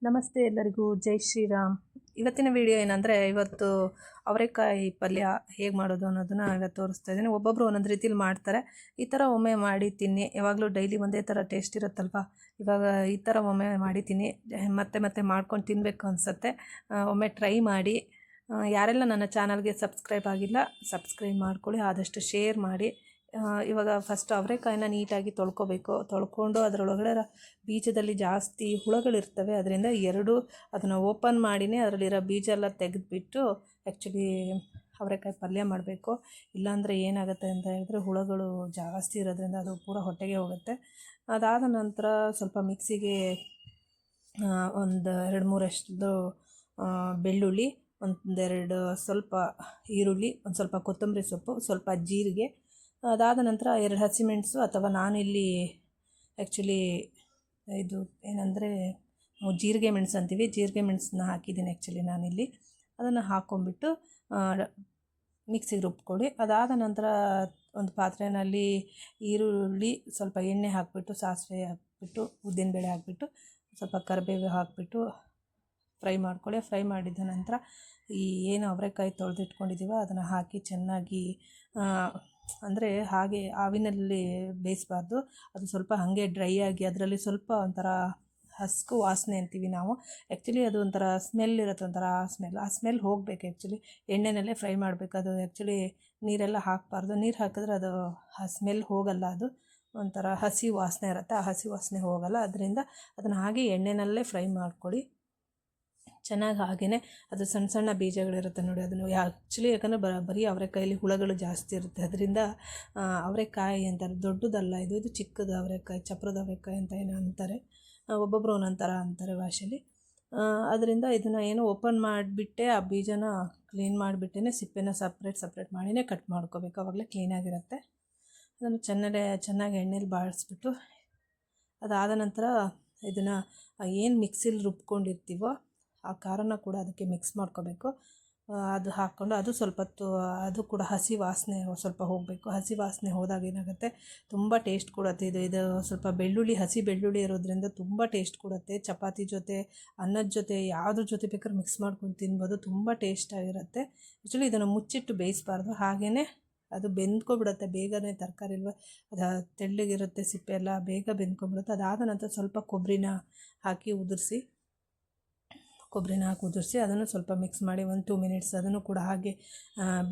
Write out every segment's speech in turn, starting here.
ನಮಸ್ತೆ ಎಲ್ಲರಿಗೂ, ಜೈ ಶ್ರೀರಾಮ್. ಇವತ್ತಿನ ವಿಡಿಯೋ ಏನಂದರೆ, ಇವತ್ತು ಅವರೆಕಾಯಿ ಪಲ್ಯ ಹೇಗೆ ಮಾಡೋದು ಅನ್ನೋದನ್ನು ಇವತ್ತು ತೋರಿಸ್ತಾ ಇದ್ದೀನಿ. ಒಬ್ಬೊಬ್ಬರು ಒಂದೊಂದು ರೀತಿಲಿ ಮಾಡ್ತಾರೆ. ಈ ಥರ ಒಮ್ಮೆ ಮಾಡಿ ತಿನ್ನಿ. ಯಾವಾಗಲೂ ಡೈಲಿ ಒಂದೇ ಥರ ಟೇಸ್ಟ್ ಇರುತ್ತಲ್ವ, ಇವಾಗ ಈ ಥರ ಒಮ್ಮೆ ಮಾಡಿ ತಿನ್ನಿ. ಮತ್ತೆ ಮತ್ತೆ ಮಾಡ್ಕೊಂಡು ತಿನ್ನಬೇಕು ಅನಿಸುತ್ತೆ. ಒಮ್ಮೆ ಟ್ರೈ ಮಾಡಿ. ಯಾರೆಲ್ಲ ನನ್ನ ಚಾನಲ್ಗೆ ಸಬ್ಸ್ಕ್ರೈಬ್ ಆಗಿಲ್ಲ, ಸಬ್ಸ್ಕ್ರೈಬ್ ಮಾಡ್ಕೊಳ್ಳಿ, ಆದಷ್ಟು ಶೇರ್ ಮಾಡಿ. ಇವಾಗ ಫಸ್ಟ್ ಅವರೆಕಾಯಿನ ನೀಟಾಗಿ ತೊಳ್ಕೊಬೇಕು. ತೊಳ್ಕೊಂಡು ಅದರೊಳಗಡೆ ಬೀಜದಲ್ಲಿ ಜಾಸ್ತಿ ಹುಳುಗಳಿರ್ತವೆ. ಅದರಿಂದ ಅದನ್ನು ಓಪನ್ ಮಾಡಿನೇ ಅದರಲ್ಲಿರೋ ಬೀಜ ಎಲ್ಲ ತೆಗೆದುಬಿಟ್ಟು ಆ್ಯಕ್ಚುಲಿ ಅವರೆಕಾಯಿ ಪಲ್ಯ ಮಾಡಬೇಕು. ಇಲ್ಲಾಂದರೆ ಏನಾಗುತ್ತೆ ಅಂತ ಹೇಳಿದ್ರೆ, ಹುಳುಗಳು ಜಾಸ್ತಿ ಇರೋದ್ರಿಂದ ಅದು ಪೂರ ಹೊಟ್ಟೆಗೆ ಹೋಗುತ್ತೆ. ಅದಾದ ನಂತರ ಸ್ವಲ್ಪ ಮಿಕ್ಸಿಗೆ ಒಂದು 2-3 ಬೆಳ್ಳುಳ್ಳಿ, ಒಂದೆರಡು ಸ್ವಲ್ಪ ಈರುಳ್ಳಿ, ಒಂದು ಸ್ವಲ್ಪ ಕೊತ್ತಂಬರಿ ಸೊಪ್ಪು, ಸ್ವಲ್ಪ ಜೀರಿಗೆ, ಅದಾದ ನಂತರ 2 ಹಸಿಮೆಣಸು, ಅಥವಾ ನಾನಿಲ್ಲಿ ಆ್ಯಕ್ಚುಲಿ ಇದು ಏನಂದರೆ ಜೀರಿಗೆ ಮೆಣಸು ಅಂತೀವಿ, ಜೀರಿಗೆ ಮೆಣಸನ್ನ ಹಾಕಿದ್ದೀನಿ ಆ್ಯಕ್ಚುಲಿ ನಾನಿಲ್ಲಿ. ಅದನ್ನು ಹಾಕ್ಕೊಂಬಿಟ್ಟು ಮಿಕ್ಸಿಗೆ ರುಬ್ಕೊಳ್ಳಿ. ಅದಾದ ನಂತರ ಒಂದು ಪಾತ್ರೆಯಲ್ಲಿ ಈರುಳ್ಳಿ, ಸ್ವಲ್ಪ ಎಣ್ಣೆ ಹಾಕಿಬಿಟ್ಟು, ಸಾಸಿವೆ ಹಾಕಿಬಿಟ್ಟು, ಉದ್ದಿನಬೇಳೆ ಹಾಕಿಬಿಟ್ಟು, ಸ್ವಲ್ಪ ಕರಿಬೇವು ಹಾಕಿಬಿಟ್ಟು ಫ್ರೈ ಮಾಡ್ಕೊಳ್ಳಿ. ಫ್ರೈ ಮಾಡಿದ ನಂತರ ಈ ಏನು ಅವರೆಕಾಯಿ ತೊಳೆದಿಟ್ಕೊಂಡಿದ್ದೀವೋ ಅದನ್ನು ಹಾಕಿ ಚೆನ್ನಾಗಿ, ಅಂದರೆ ಹಾಗೆ ಆವಿನಲ್ಲಿ ಬೇಯಿಸಬಾರ್ದು. ಅದು ಸ್ವಲ್ಪ ಹಾಗೆ ಡ್ರೈ ಆಗಿ ಅದರಲ್ಲಿ ಸ್ವಲ್ಪ ಒಂಥರ ಹಸ್ಕು ವಾಸನೆ ಅಂತೀವಿ ನಾವು. ಆ್ಯಕ್ಚುಲಿ ಅದು ಒಂಥರ ಸ್ಮೆಲ್ ಇರುತ್ತೆ, ಒಂಥರ ಆ ಸ್ಮೆಲ್ ಹೋಗಬೇಕು. ಆ್ಯಕ್ಚುಲಿ ಎಣ್ಣೆನಲ್ಲೇ ಫ್ರೈ ಮಾಡಬೇಕು. ಅದು ಆ್ಯಕ್ಚುಲಿ ನೀರೆಲ್ಲ ಹಾಕಬಾರ್ದು. ನೀರು ಹಾಕಿದ್ರೆ ಅದು ಆ ಸ್ಮೆಲ್ ಹೋಗಲ್ಲ. ಅದು ಒಂಥರ ಹಸಿ ವಾಸನೆ ಇರುತ್ತೆ, ಆ ಹಸಿ ವಾಸನೆ ಹೋಗಲ್ಲ. ಅದರಿಂದ ಅದನ್ನು ಹಾಗೆ ಎಣ್ಣೆನಲ್ಲೇ ಫ್ರೈ ಮಾಡ್ಕೊಳ್ಳಿ ಚೆನ್ನಾಗಿ. ಹಾಗೆಯೇ ಅದು ಸಣ್ಣ ಸಣ್ಣ ಬೀಜಗಳಿರುತ್ತೆ ನೋಡಿ, ಅದನ್ನು ಆ್ಯಕ್ಚುಲಿ ಯಾಕಂದರೆ ಬರೀ ಅವರೆಕಾಯಲ್ಲಿ ಹುಳುಗಳು ಜಾಸ್ತಿ ಇರುತ್ತೆ. ಅದರಿಂದ ಅವರೆಕಾಯಿ ಅಂತಾರೆ, ದೊಡ್ಡದಲ್ಲ ಇದು ಚಿಕ್ಕದು ಅವರೆಕಾಯಿ, ಚಪ್ರದ ಅವರೆಕಾಯಿ ಅಂತ ಏನೋ ಅಂತಾರೆ, ಒಬ್ಬೊಬ್ಬರು ಒಂದೊಂಥರ ಅಂತಾರೆ ಭಾಷೆಯಲ್ಲಿ. ಅದರಿಂದ ಇದನ್ನು ಏನೋ ಓಪನ್ ಮಾಡಿಬಿಟ್ಟೆ ಆ ಬೀಜನ ಕ್ಲೀನ್ ಮಾಡಿಬಿಟ್ಟೇ ಸಿಪ್ಪೆನ ಸಪ್ರೇಟ್ ಮಾಡಿನೇ ಕಟ್ ಮಾಡ್ಕೋಬೇಕು, ಆವಾಗಲೇ ಕ್ಲೀನಾಗಿರುತ್ತೆ. ಅದನ್ನು ಚೆನ್ನಾಗಿ ಎಣ್ಣೆಲಿ ಬಾಡಿಸ್ಬಿಟ್ಟು, ಅದಾದ ನಂತರ ಇದನ್ನು ಏನು ಮಿಕ್ಸಿಲಿ ರುಬ್ಕೊಂಡಿರ್ತೀವೋ ಆ ಖಾರನ ಕೂಡ ಅದಕ್ಕೆ ಮಿಕ್ಸ್ ಮಾಡ್ಕೋಬೇಕು. ಅದು ಹಾಕ್ಕೊಂಡು ಅದು ಸ್ವಲ್ಪ ಹೊತ್ತು ಅದು ಕೂಡ ಹಸಿ ವಾಸನೆ ಸ್ವಲ್ಪ ಹೋಗಬೇಕು. ಹಸಿ ವಾಸನೆ ಹೋದಾಗ ಏನಾಗುತ್ತೆ, ತುಂಬ ಟೇಸ್ಟ್ ಕೊಡುತ್ತೆ. ಇದು ಸ್ವಲ್ಪ ಹಸಿ ಬೆಳ್ಳುಳ್ಳಿ ಇರೋದ್ರಿಂದ ತುಂಬ ಟೇಸ್ಟ್ ಕೊಡುತ್ತೆ. ಚಪಾತಿ ಜೊತೆ, ಅನ್ನದ ಜೊತೆ, ಯಾವುದ್ರ ಜೊತೆ ಬೇಕಾದ್ರೂ ಮಿಕ್ಸ್ ಮಾಡ್ಕೊಂಡು ತಿನ್ಬೋದು, ತುಂಬ ಟೇಸ್ಟಾಗಿರುತ್ತೆ. ಆ್ಯಕ್ಚುಲಿ ಇದನ್ನು ಮುಚ್ಚಿಟ್ಟು ಬೇಯಿಸಬಾರ್ದು, ಹಾಗೆಯೇ ಅದು ಬೆಂದ್ಕೊಬಿಡುತ್ತೆ ಬೇಗನೆ. ತರಕಾರಿ ಅಲ್ವ, ಅದು ತೆಳ್ಳಗಿರುತ್ತೆ, ಸಿಪ್ಪೆ ಎಲ್ಲ ಬೇಗ ಬೆಂದ್ಕೊಬಿಡುತ್ತೆ. ಅದಾದ ನಂತರ ಸ್ವಲ್ಪ ಕೊಬ್ಬರಿನ ಹಾಕಿ ಉದುರಿಸಿ ಅದನ್ನು ಸ್ವಲ್ಪ ಮಿಕ್ಸ್ ಮಾಡಿ 1-2 ಮಿನಿಟ್ಸ್ ಅದನ್ನು ಕೂಡ ಹಾಗೆ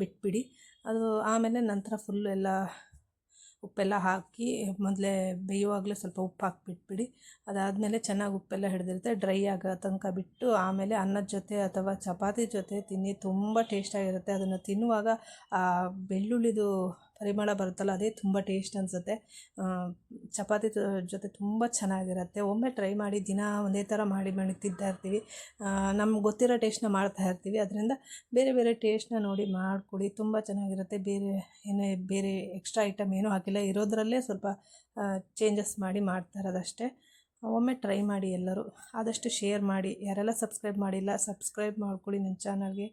ಬಿಟ್ಬಿಡಿ. ಅದು ಆಮೇಲೆ ನಂತರ ಫುಲ್ ಎಲ್ಲ ಉಪ್ಪೆಲ್ಲ ಹಾಕಿ ಮೊದಲೇ ಬೇಯುವಾಗಲೇ ಸ್ವಲ್ಪ ಉಪ್ಪು ಹಾಕಿಬಿಟ್ಬಿಡಿ. ಅದಾದಮೇಲೆ ಚೆನ್ನಾಗಿ ಉಪ್ಪೆಲ್ಲ ಹಿಡಿದಿರುತ್ತೆ, ಡ್ರೈ ಆಗೋ ತನಕ ಬಿಟ್ಟು ಆಮೇಲೆ ಅನ್ನದ ಜೊತೆ ಅಥವಾ ಚಪಾತಿ ಜೊತೆ ತಿನ್ನಿ, ತುಂಬ ಟೇಸ್ಟಾಗಿರುತ್ತೆ. ಅದನ್ನು ತಿನ್ನುವಾಗ ಆ ಬೆಳ್ಳುಳ್ಳಿದು ಪರಿಮಳ ಬರುತ್ತಲ್ಲ, ಅದೇ ತುಂಬ ಟೇಸ್ಟ್ ಅನಿಸುತ್ತೆ. ಚಪಾತಿ ಜೊತೆ ತುಂಬ ಚೆನ್ನಾಗಿರುತ್ತೆ. ಒಮ್ಮೆ ಟ್ರೈ ಮಾಡಿ. ದಿನ ಒಂದೇ ಥರ ಮಾಡಿ ತಿಂತಾ ಇರ್ತೀವಿ, ನಮ್ಗೆ ಗೊತ್ತಿರೋ ಟೇಸ್ಟ್ನ ಮಾಡ್ತಾ ಇರ್ತೀವಿ. ಅದರಿಂದ ಬೇರೆ ಬೇರೆ ಟೇಸ್ಟ್ನ ನೋಡಿ ಮಾಡಿಕೊಡಿ, ತುಂಬ ಚೆನ್ನಾಗಿರುತ್ತೆ. ಬೇರೆ ಎಕ್ಸ್ಟ್ರಾ ಐಟಮ್ ಏನೂ ಹಾಕಿಲ್ಲ, ಇರೋದ್ರಲ್ಲೇ ಸ್ವಲ್ಪ ಚೇಂಜಸ್ ಮಾಡಿ ಮಾಡ್ತಾ ಇರೋದಷ್ಟೇ. ಒಮ್ಮೆ ಟ್ರೈ ಮಾಡಿ ಎಲ್ಲರೂ, ಆದಷ್ಟು ಶೇರ್ ಮಾಡಿ. ಯಾರೆಲ್ಲ ಸಬ್ಸ್ಕ್ರೈಬ್ ಮಾಡಿಲ್ಲ, ಸಬ್ಸ್ಕ್ರೈಬ್ ಮಾಡ್ಕೊಳ್ಳಿ ನನ್ನ ಚಾನಲ್ಗೆ.